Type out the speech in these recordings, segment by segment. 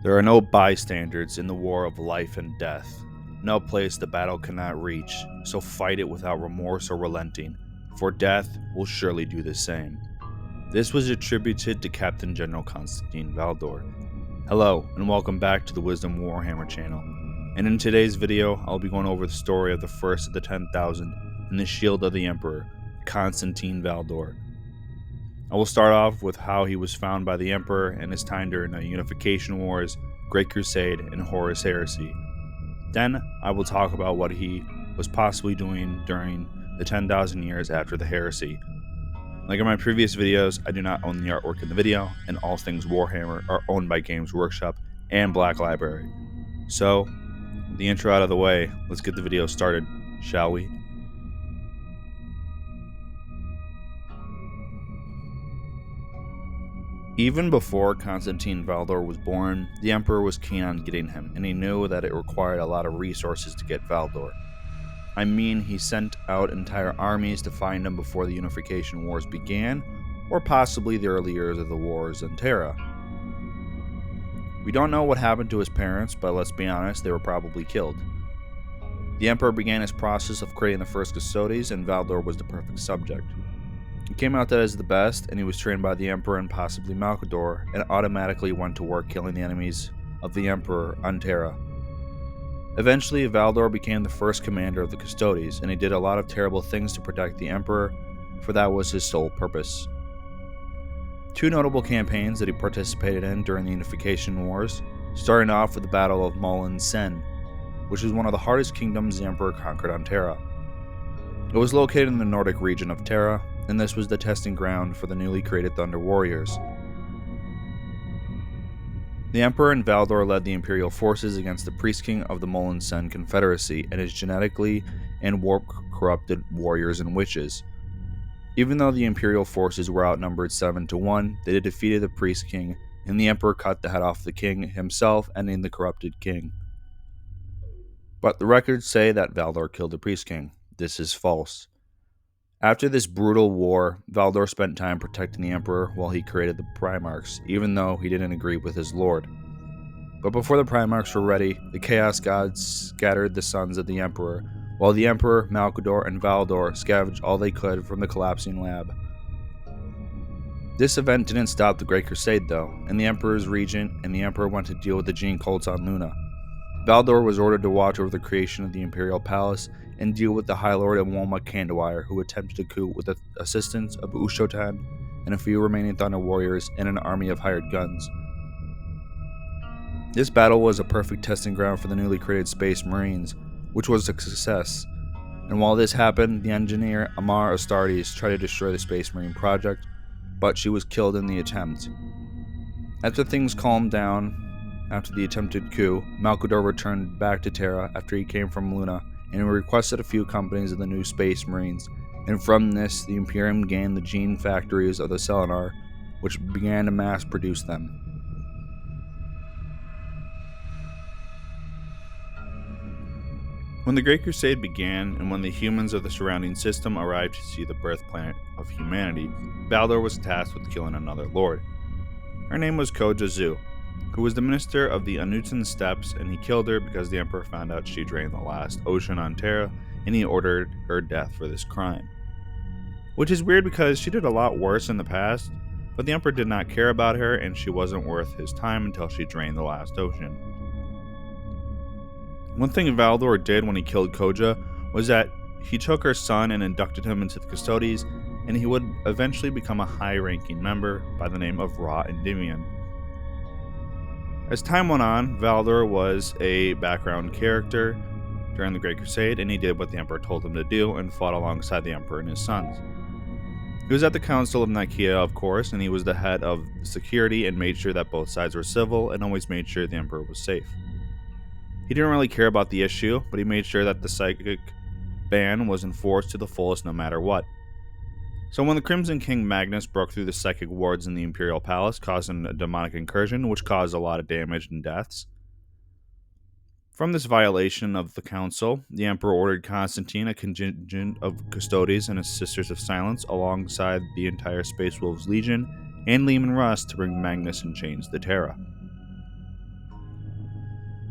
There are no bystanders in the war of life and death, no place the battle cannot reach, so fight it without remorse or relenting, for death will surely do the same. This was attributed to Captain General Constantin Valdor. Hello, and welcome back to the Wisdom of Warhammer channel. And in today's video, I'll be going over the story of the first of the 10,000 and the Shield of the Emperor, Constantin Valdor. I will start off with how he was found by the Emperor and his time during the Unification Wars, Great Crusade, and Horus Heresy. Then, I will talk about what he was possibly doing during the 10,000 years after the heresy. Like in my previous videos, I do not own the artwork in the video, and all things Warhammer are owned by Games Workshop and Black Library. So, with the intro out of the way, let's get the video started, shall we? Even before Constantin Valdor was born, the Emperor was keen on getting him, and he knew that it required a lot of resources to get Valdor. I mean, he sent out entire armies to find him before the Unification Wars began, or possibly the early years of the wars in Terra. We don't know what happened to his parents, but let's be honest, they were probably killed. The Emperor began his process of creating the first Custodians, and Valdor was the perfect subject. He came out that as the best, and he was trained by the Emperor and possibly Malcador, and automatically went to work killing the enemies of the Emperor on Terra. Eventually, Valdor became the first commander of the Custodians, and he did a lot of terrible things to protect the Emperor, for that was his sole purpose. Two notable campaigns that he participated in during the Unification Wars, starting off with the Battle of Molin Sen, which was one of the hardest kingdoms the Emperor conquered on Terra. It was located in the Nordic region of Terra, and this was the testing ground for the newly created Thunder Warriors. The Emperor and Valdor led the Imperial forces against the Priest King of the Molin Sen Confederacy and his genetically and warp-corrupted warriors and witches. Even though the Imperial forces were outnumbered 7-1, they defeated the Priest King, and the Emperor cut the head off the king himself, ending the corrupted king. But the records say that Valdor killed the Priest King. This is false. After this brutal war, Valdor spent time protecting the Emperor while he created the Primarchs, even though he didn't agree with his lord. But before the Primarchs were ready, the Chaos Gods scattered the sons of the Emperor, while the Emperor, Malcador, and Valdor scavenged all they could from the collapsing lab. This event didn't stop the Great Crusade though, and the Emperor's regent and the Emperor went to deal with the Gene cults on Luna. Valdor was ordered to watch over the creation of the Imperial Palace and deal with the High Lord of Woma Kandawire, who attempted a coup with the assistance of Ushotan and a few remaining Thunder Warriors and an army of hired guns. This battle was a perfect testing ground for the newly created Space Marines, which was a success. And while this happened, the engineer Amar Astartes tried to destroy the Space Marine project, but she was killed in the attempt. After things calmed down, after the attempted coup, Malcador returned back to Terra after he came from Luna, and he requested a few companies of the new Space Marines, and from this, the Imperium gained the gene factories of the Selenar, which began to mass produce them. When the Great Crusade began, and when the humans of the surrounding system arrived to see the birth planet of humanity, Valdor was tasked with killing another lord. Her name was Koja Zu, who was the minister of the Anutan Steppes, and he killed her because the Emperor found out she drained the last ocean on Terra, and he ordered her death for this crime. Which is weird because she did a lot worse in the past, but the Emperor did not care about her, and she wasn't worth his time until she drained the last ocean. One thing Valdor did when he killed Koja was that he took her son and inducted him into the Custodians, and he would eventually become a high-ranking member by the name of Ra Endymion. As time went on, Valdor was a background character during the Great Crusade, and he did what the Emperor told him to do and fought alongside the Emperor and his sons. He was at the Council of Nicaea, of course, and he was the head of security and made sure that both sides were civil and always made sure the Emperor was safe. He didn't really care about the issue, but he made sure that the psychic ban was enforced to the fullest no matter what. So when the Crimson King Magnus broke through the psychic wards in the Imperial Palace, causing a demonic incursion, which caused a lot of damage and deaths. From this violation of the council, the Emperor ordered Constantine a contingent of Custodians and his Sisters of Silence alongside the entire Space Wolves Legion and Leman Russ to bring Magnus in chains to Terra.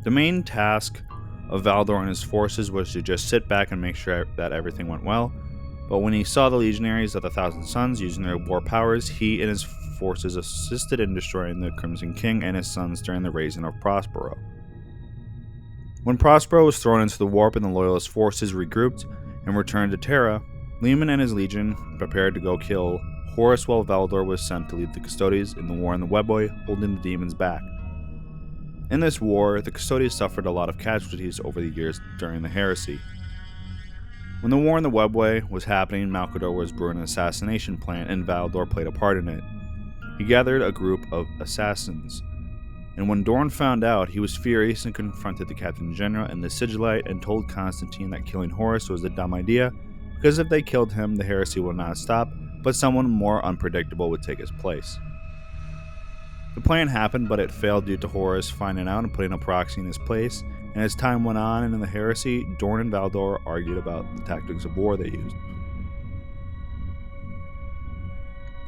The main task of Valdor and his forces was to just sit back and make sure that everything went well, but when he saw the legionaries of the Thousand Sons using their war powers, he and his forces assisted in destroying the Crimson King and his sons during the raising of Prospero. When Prospero was thrown into the warp and the Loyalist forces regrouped and returned to Terra, Lehman and his legion prepared to go kill Horus while Valdor was sent to lead the Custodians in the war in the Webway, holding the demons back. In this war, the Custodians suffered a lot of casualties over the years during the Heresy. When the war in the Webway was happening, Malcador was brewing an assassination plan and Valdor played a part in it. He gathered a group of assassins, and when Dorn found out, he was furious and confronted the Captain General and the Sigillite and told Constantine that killing Horus was a dumb idea, because if they killed him, the heresy would not stop, but someone more unpredictable would take his place. The plan happened, but it failed due to Horus finding out and putting a proxy in his place, and as time went on and in the heresy, Dorn and Valdor argued about the tactics of war they used.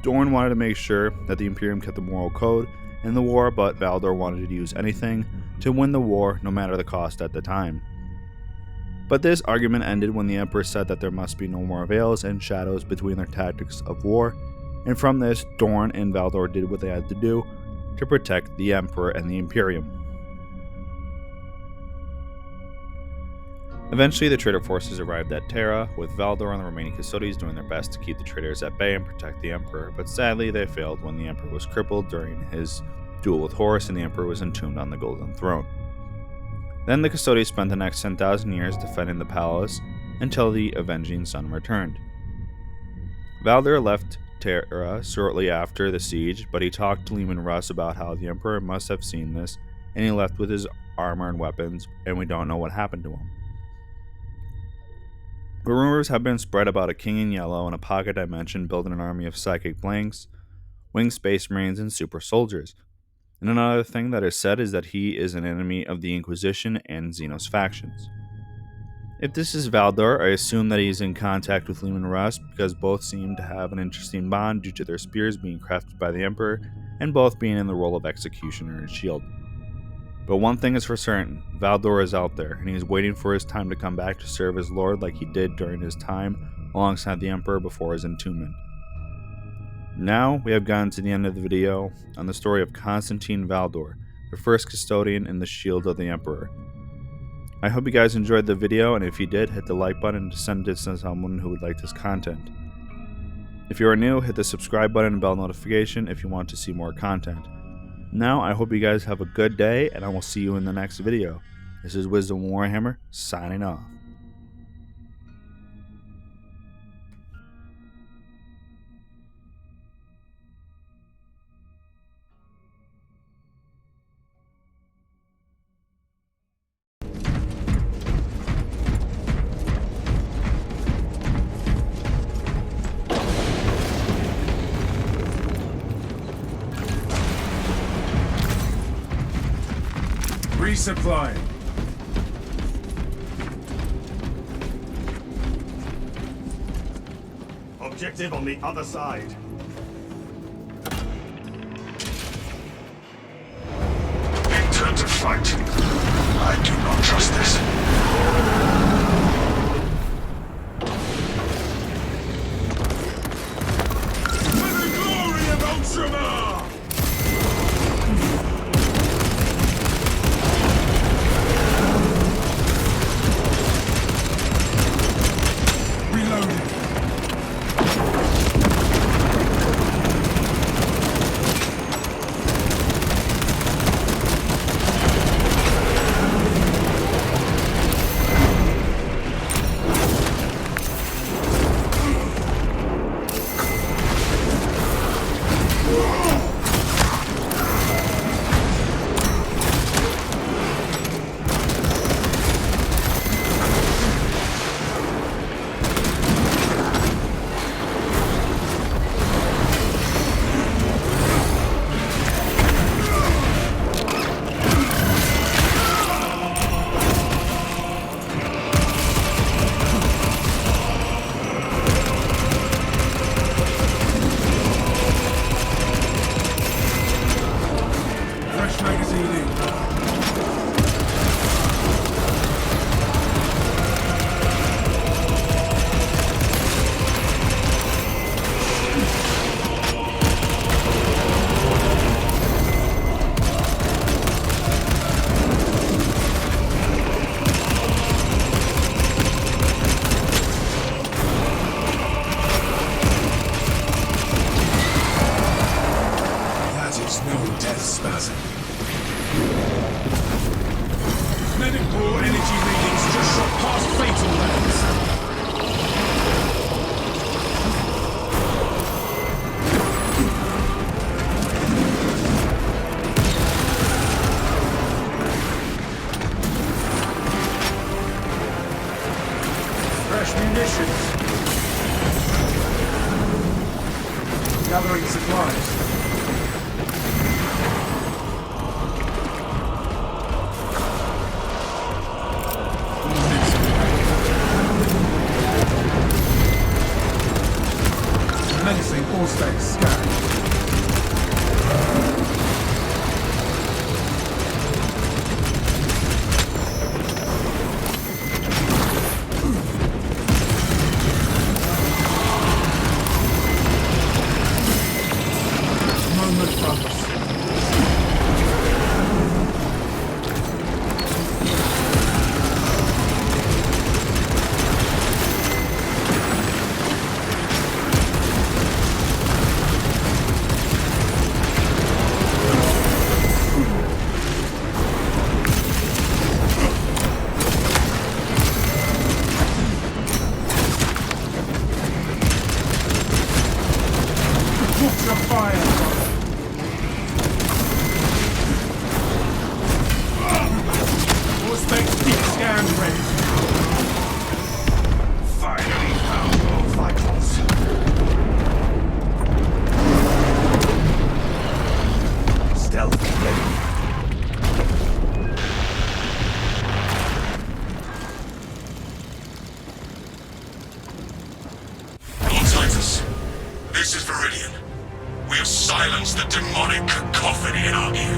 Dorn wanted to make sure that the Imperium kept the moral code in the war, but Valdor wanted to use anything to win the war, no matter the cost at the time. But this argument ended when the Emperor said that there must be no more veils and shadows between their tactics of war, and from this, Dorn and Valdor did what they had to do to protect the Emperor and the Imperium. Eventually, the traitor forces arrived at Terra, with Valdor and the remaining Custodians doing their best to keep the traitors at bay and protect the Emperor, but sadly they failed when the Emperor was crippled during his duel with Horus and the Emperor was entombed on the Golden Throne. Then the Custodians spent the next 10,000 years defending the palace until the Avenging Sun returned. Valdor left Terra shortly after the siege, but he talked to Leman Russ about how the Emperor must have seen this, and he left with his armor and weapons, and we don't know what happened to him. But rumors have been spread about a king in yellow in a pocket dimension building an army of psychic blanks, winged space marines, and super soldiers. And another thing that is said is that he is an enemy of the Inquisition and Xenos factions. If this is Valdor, I assume that he is in contact with Leman Russ because both seem to have an interesting bond due to their spears being crafted by the Emperor and both being in the role of executioner and shield. But one thing is for certain, Valdor is out there, and he is waiting for his time to come back to serve his lord like he did during his time alongside the Emperor before his entombment. Now we have gotten to the end of the video on the story of Constantin Valdor, the first Custodian in the shield of the Emperor. I hope you guys enjoyed the video, and if you did, hit the like button to send it to someone who would like this content. If you are new, hit the subscribe button and bell notification if you want to see more content. Now, I hope you guys have a good day, and I will see you in the next video. This is Wisdom of Warhammer, signing off. Resupplying. Objective on the other side. In terms of fight, I do not trust this. For the glory of Ultramar! Magazine in. past fatal lands. Fresh munitions. Gathering supplies. Commencing all state scan. Moment promise. Watch your fire! Suspect deep scan ready. Finally found more vitals. Stealth ready. Titus, this is Viridian. We have silenced the demonic cacophony in our ears.